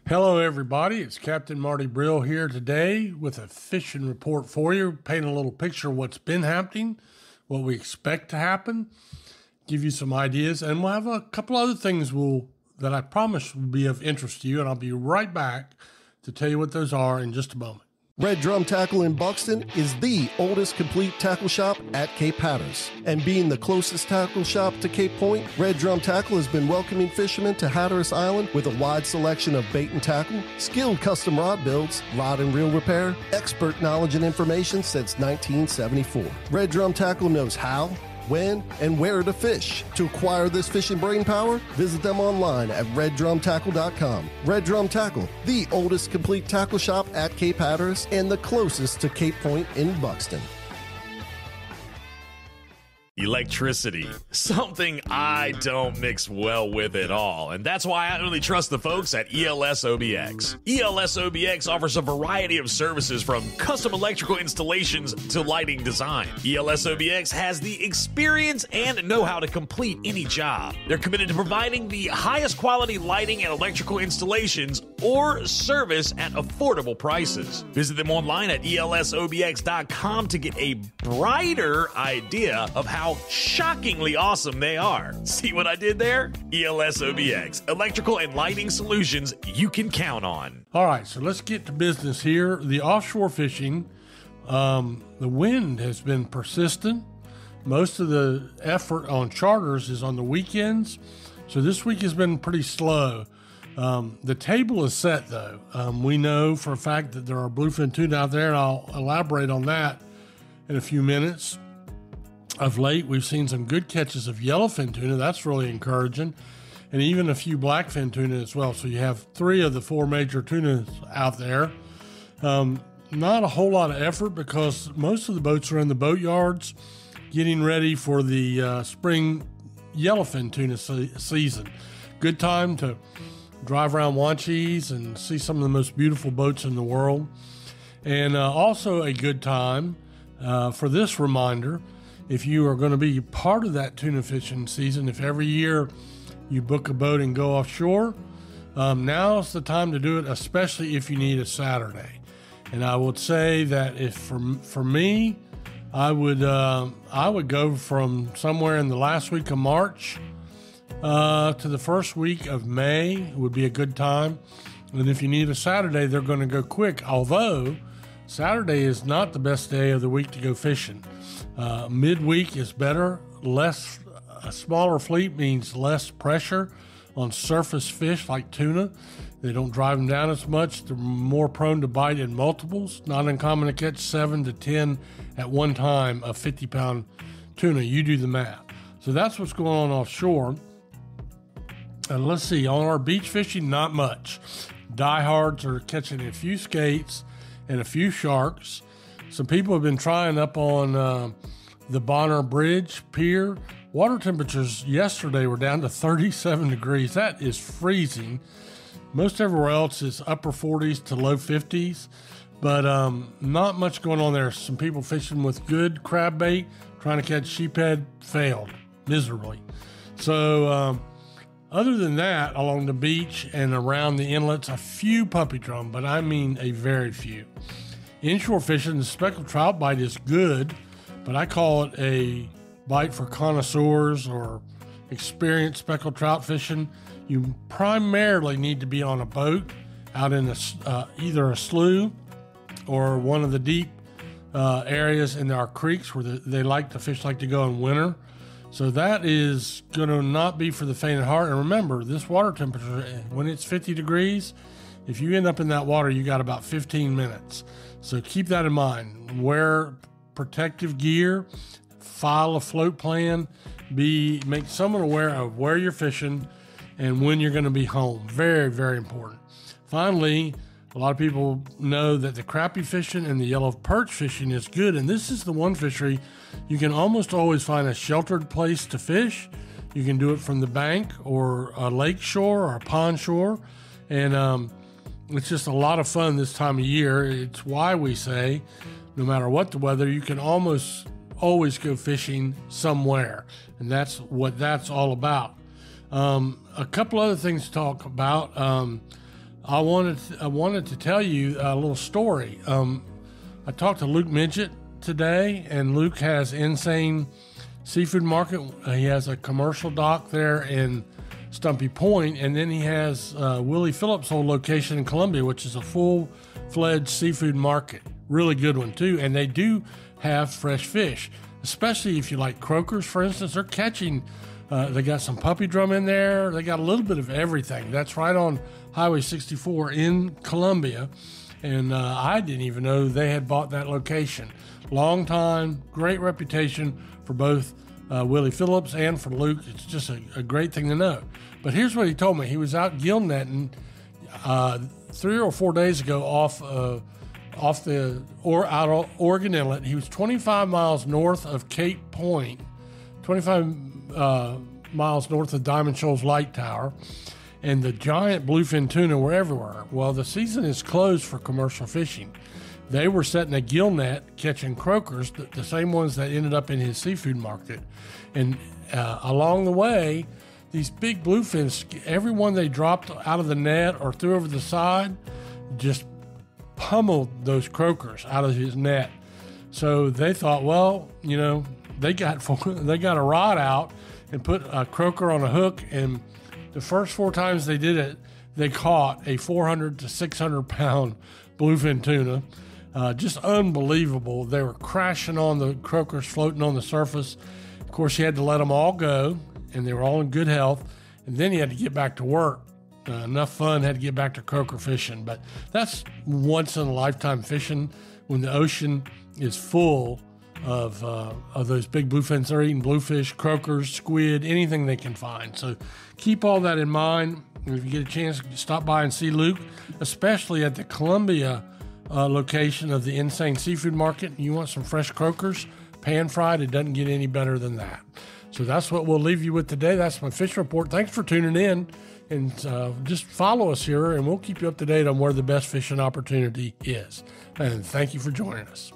Hello, everybody. It's Captain Marty Brill here today with a fishing report for you, painting a little picture of what's been happening, what we expect to happen, give you some ideas, and we'll have a couple other things that I promise will be of interest to you, and I'll be right back to tell you what those are in just a moment. Red Drum Tackle in Buxton is the oldest complete tackle shop at Cape Hatteras. And being the closest tackle shop to Cape Point, Red Drum Tackle has been welcoming fishermen to Hatteras Island with a wide selection of bait and tackle, skilled custom rod builds, rod and reel repair, expert knowledge and information since 1974. Red Drum Tackle knows how, when, and where to fish. To acquire this fishing brain power, visit them online at reddrumtackle.com. Red Drum Tackle, the oldest complete tackle shop at Cape Hatteras and the closest to Cape Point in Buxton. Electricity, something I don't mix well with at all, and that's why I only trust the folks at ELS OBX. ELS OBX offers a variety of services from custom electrical installations to lighting design. ELS OBX has the experience and know-how to complete any job. They're committed to providing the highest quality lighting and electrical installations or service at affordable prices. Visit them online at elsobx.com to get a brighter idea of how shockingly awesome they are. See what I did there? ELS OBX, electrical and lighting solutions you can count on. All right, so let's get to business here. The offshore fishing, the wind has been persistent. Most of the effort on charters is on the weekends, so this week has been pretty slow. The table is set, though. We know for a fact that there are bluefin tuna out there, and I'll elaborate on that in a few minutes. Of late, we've seen some good catches of yellowfin tuna. That's really encouraging. And even a few blackfin tuna as well. So you have 3 of the 4 major tunas out there. Not a whole lot of effort because most of the boats are in the boat yards getting ready for the spring yellowfin tuna season. Good time to drive around Wanchese and see some of the most beautiful boats in the world. And also a good time for this reminder, if you are going to be part of that tuna fishing season, if every year you book a boat and go offshore, now's the time to do it, especially if you need a Saturday. And I would say that if for me, I would go from somewhere in the last week of March to the first week of May would be a good time. And if you need a Saturday, they're going to go quick. Although Saturday is not the best day of the week to go fishing. Midweek is better. A smaller fleet means less pressure on surface fish like tuna. They don't drive them down as much. They're more prone to bite in multiples. Not uncommon to catch 7 to 10 at one time of 50-pound tuna. You do the math. So that's what's going on offshore. And let's see, on our beach fishing, not much. Diehards are catching a few skates and a few sharks. Some people have been trying up on the Bonner Bridge pier. Water temperatures yesterday were down to 37 degrees. That is freezing. Most everywhere else is upper 40s to low 50s, but not much going on there. Some people fishing with good crab bait, trying to catch sheephead, failed miserably. So other than that, along the beach and around the inlets, a few puppy drum, but I mean a very few. Inshore fishing, the speckled trout bite is good, but I call it a bite for connoisseurs or experienced speckled trout fishing. You primarily need to be on a boat out in either a slough or one of the deep areas in our creeks where the fish like to go in winter. So that is going to not be for the faint of heart. And remember, this water temperature, when it's 50 degrees, if you end up in that water, you got about 15 minutes. So keep that in mind. Wear protective gear, file a float plan, make someone aware of where you're fishing and when you're going to be home. Very, very important. Finally, a lot of people know that the crappie fishing and the yellow perch fishing is good. And this is the one fishery you can almost always find a sheltered place to fish. You can do it from the bank or a lake shore or a pond shore. And it's just a lot of fun this time of year. It's why we say, no matter what the weather, you can almost always go fishing somewhere. And that's what that's all about. A couple other things to talk about. I wanted to tell you a little story. I talked to Luke Midget today, and Luke has Insane Seafood Market. He has a commercial dock there in Stumpy Point, and then he has Willie Phillips' old location in Columbia, which is a full-fledged seafood market. Really good one, too. And they do have fresh fish, especially if you like croakers, for instance. They're catching, they got some puppy drum in there. They got a little bit of everything. That's right on Highway 64 in Columbia. And I didn't even know they had bought that location. Long time, great reputation for both Willie Phillips and for Luke. It's just a great thing to know. But here's what he told me. He was out gill netting 3 or 4 days ago off out of Oregon Inlet. He was 25 miles north of Cape Point, 25 miles north of Diamond Shoals Light Tower, and the giant bluefin tuna were everywhere. Well, the season is closed for commercial fishing. They were setting a gill net, catching croakers, the same ones that ended up in his seafood market. And along the way, these big bluefins, every one they dropped out of the net or threw over the side, just pummeled those croakers out of his net. So they thought, well, you know, they got a rod out and put a croaker on a hook, and the first 4 times they did it, they caught a 400 to 600 pound bluefin tuna. Just unbelievable. They were crashing on the croakers, floating on the surface. Of course, you had to let them all go, and they were all in good health. And then you had to get back to work. Enough fun, had to get back to croaker fishing. But that's once in a lifetime fishing when the ocean is full of those big bluefins. They're eating bluefish, croakers, squid, anything they can find. So keep all that in mind. If you get a chance, stop by and see Luke, especially at the Columbia location of the Insane Seafood Market. You want some fresh croakers, pan fried, it doesn't get any better than that. So that's what we'll leave you with today. That's my fish report. Thanks for tuning in, and just follow us here, and we'll keep you up to date on where the best fishing opportunity is. And thank you for joining us.